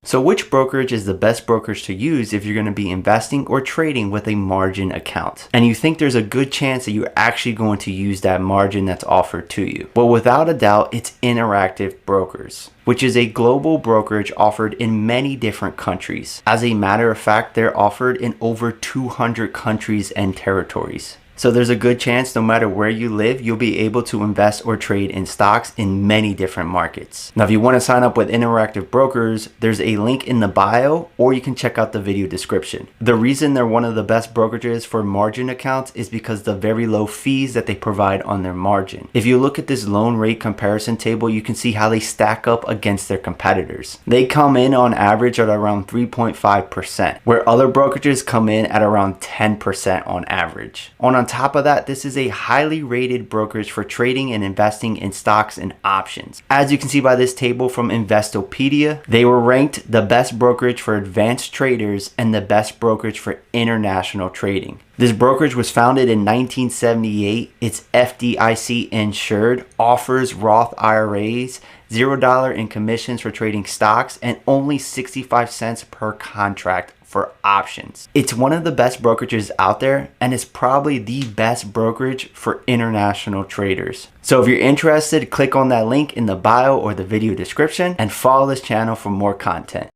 So which brokerage is the best brokerage to use if you're going to be investing or trading with a margin account? And you think there's a good chance that you're actually going to use that margin that's offered to you. Well, without a doubt, it's Interactive Brokers, which is a global brokerage offered in many different countries. As a matter of fact, they're offered in over 200 countries and territories. So there's a good chance no matter where you live, you'll be able to invest or trade in stocks in many different markets. Now, if you want to sign up with Interactive Brokers, there's a link in the bio, or you can check out the video description. The reason they're one of the best brokerages for margin accounts is because the very low fees that they provide on their margin. If you look at this loan rate comparison table, you can see how they stack up against their competitors. They come in on average at around 3.5%, where other brokerages come in at around 10% on average. On top of that, this is a highly rated brokerage for trading and investing in stocks and options. As you can see by this table from Investopedia, they were ranked the best brokerage for advanced traders and the best brokerage for international trading. This brokerage was founded in 1978. It's FDIC insured, offers Roth IRAs, $0 in commissions for trading stocks, and only 65 cents per contract for options. It's one of the best brokerages out there, and it's probably the best brokerage for international traders. So if you're interested, click on that link in the bio or the video description and follow this channel for more content.